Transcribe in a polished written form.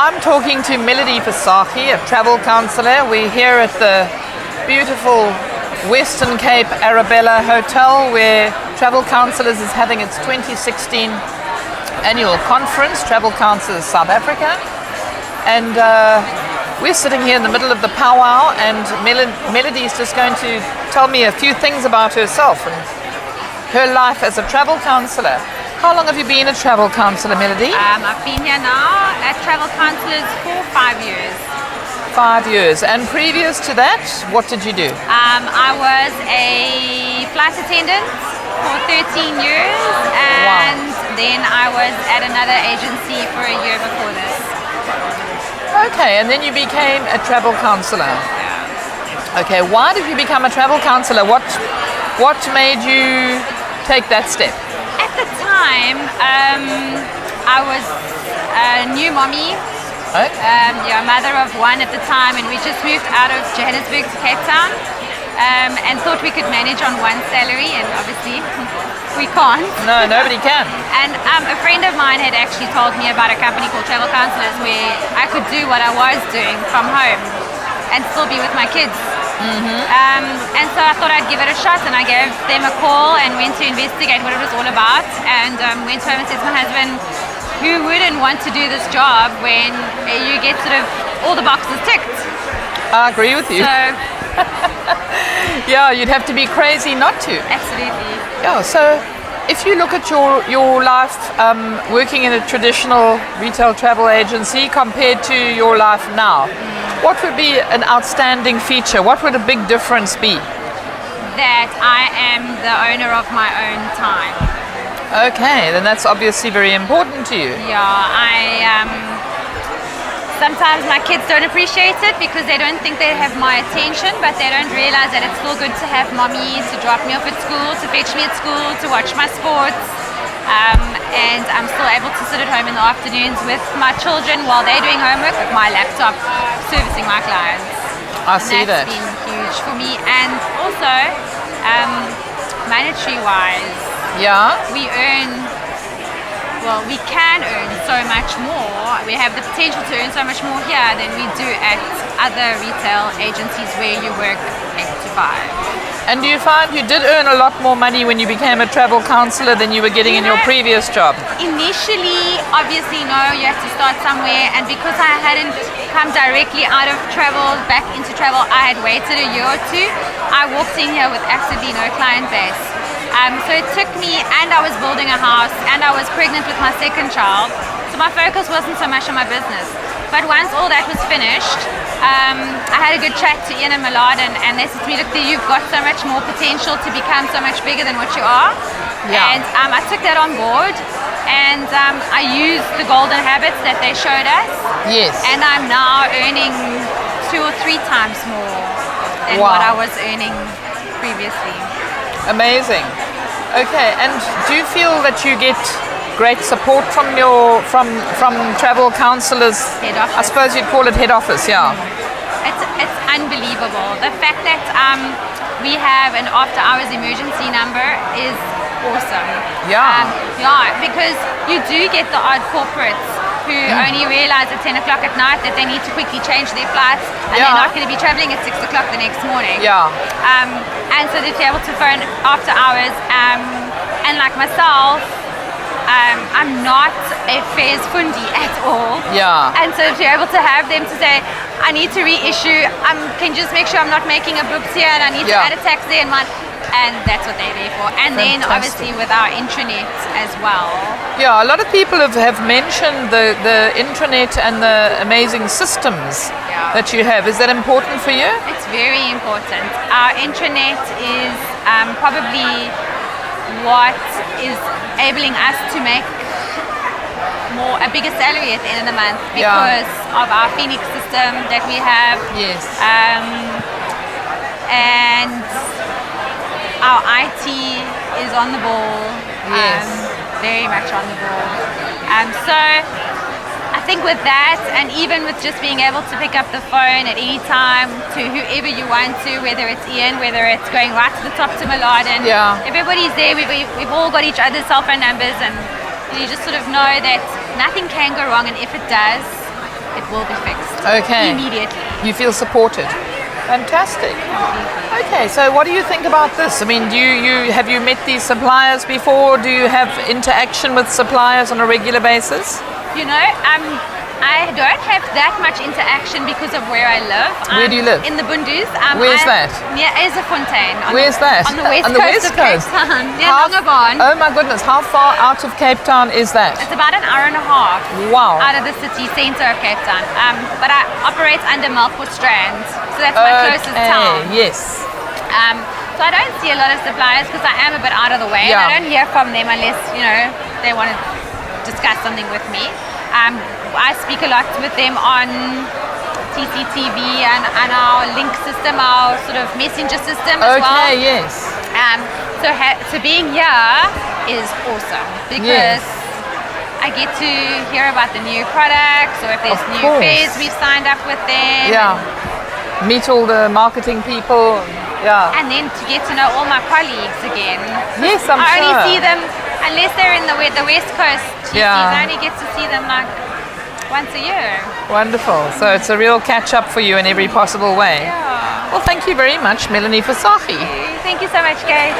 I'm talking to Melody Visagie, a travel counsellor. We're here at the beautiful Western Cape Arabella Hotel, where Travel Counsellors is having its 2016 annual conference, Travel Counsellors South Africa. And we're sitting here in the middle of the powwow, and Melody is just going to tell me a few things about herself and her life as a travel counsellor. How long have you been a travel counsellor, Melody? I've been here now at Travel Counsellors for 5 years. 5 years. And previous to that, what did you do? I was a flight attendant for 13 years, and then I was at another agency for a year before this. Okay, and then you became a travel counsellor. Yeah. Okay, why did you become a travel counsellor? What made you take that step? At the time, I was a new mommy. Mother of one at the time, and we just moved out of Johannesburg to Cape Town, and thought we could manage on one salary, and obviously we can't. No, nobody can. And a friend of mine had actually told me about a company called Travel Counsellors where I could do what I was doing from home and still be with my kids. And so I thought I'd give it a shot, and I gave them a call and went to investigate what it was all about, and went home and said to my husband, who wouldn't want to do this job when you get sort of all the boxes ticked? I agree with you. So, yeah, you'd have to be crazy not to. absolutely. Yeah, so if you look at your life working in a traditional retail travel agency compared to your life now, what would be an outstanding feature? What would a big difference be? That I am the owner of my own time. Okay, then that's obviously very important to you. Yeah, sometimes my kids don't appreciate it because they don't think they have my attention, but they don't realize that it's still good to have mommy to drop me off at school, to fetch me at school, to watch my sports. And I'm still able to sit at home in the afternoons with my children while they're doing homework with my laptop, servicing my clients. I see that. That's been huge for me. And also, monetary-wise, Yeah. we can earn so much more. We have the potential to earn so much more here than we do at other retail agencies where you work 8 to 5. And do you find you did earn a lot more money when you became a travel counsellor than you were getting in your previous job? Initially, obviously, no, you have to start somewhere, and because I hadn't come directly out of travel back into travel, I had waited a year or two. I walked in here with absolutely no client base. So it took me, and I was building a house, and I was pregnant with my second child, so my focus wasn't so much on my business. But once all that was finished, I had a good chat to Ian and Millard, and they said to me, look, you've got so much more potential to become so much bigger than what you are. Yeah. And I took that on board, and I used the golden habits that they showed us. Yes. And I'm now earning 2 or 3 times more than what I was earning previously. Amazing. Okay, and do you feel that you get great support from travel counsellors? Head office. I suppose you'd call it head office, yeah. It's unbelievable. The fact that we have an after-hours emergency number is awesome. Yeah. Because you do get the odd corporates who only realize at 10 o'clock at night that they need to quickly change their flights, and they're not going to be traveling at 6 o'clock the next morning. Yeah. And so to be able to phone after hours, and like myself, I'm not a fares fundi at all. Yeah. And so to be able to have them to say, I need to reissue, can you just make sure I'm not making a book here, and I need to add a taxi in mine. And that's what they're there for. And then obviously with our intranet as well. Yeah, a lot of people have mentioned the intranet and the amazing systems that you have. Is that important for you? It's very important. Our intranet is probably what is enabling us to make a bigger salary at the end of the month because of our Phoenix system that we have. Yes. And our IT is on the ball. Yes. Very much on the ball. So I think with that, and even with just being able to pick up the phone at any time to whoever you want to, whether it's Ian, whether it's going right to the top to Millard, and everybody's there. We've all got each other's cell phone numbers, and you just sort of know that nothing can go wrong, and if it does, it will be fixed. Okay. Immediately. You feel supported. Fantastic. Okay, so what do you think about this? I mean, have you met these suppliers before? Do you have interaction with suppliers on a regular basis? You know, I don't have that much interaction because of where I live. Where do you live? In the Bundus. Where's that? Near Ezefontein. Where's that? On the west on the coast west of coast. Cape Town. Near Longabon. Oh my goodness, how far out of Cape Town is that? It's about an hour and a half Wow. out of the city centre of Cape Town. But I operate under Melkbos Strand, so that's my closest town. Yes. So I don't see a lot of suppliers because I am a bit out of the way. Yeah. And I don't hear from them unless, they want to discuss something with me. I speak a lot with them on TCTV and our link system, our sort of messenger system as well. Okay, yes. So being here is awesome because I get to hear about the new products or if there's Of new course. fairs we've signed up with them. Yeah. Meet all the marketing people. Yeah. And then to get to know all my colleagues again. Yes, I'm I sure. only see them, unless they're in the West Coast GCs, Yeah. I only get to see them like once a year. Wonderful. So it's a real catch up for you in every possible way. Yeah. Well, thank you very much, Melanie Visagie. Thank you so much, Kate.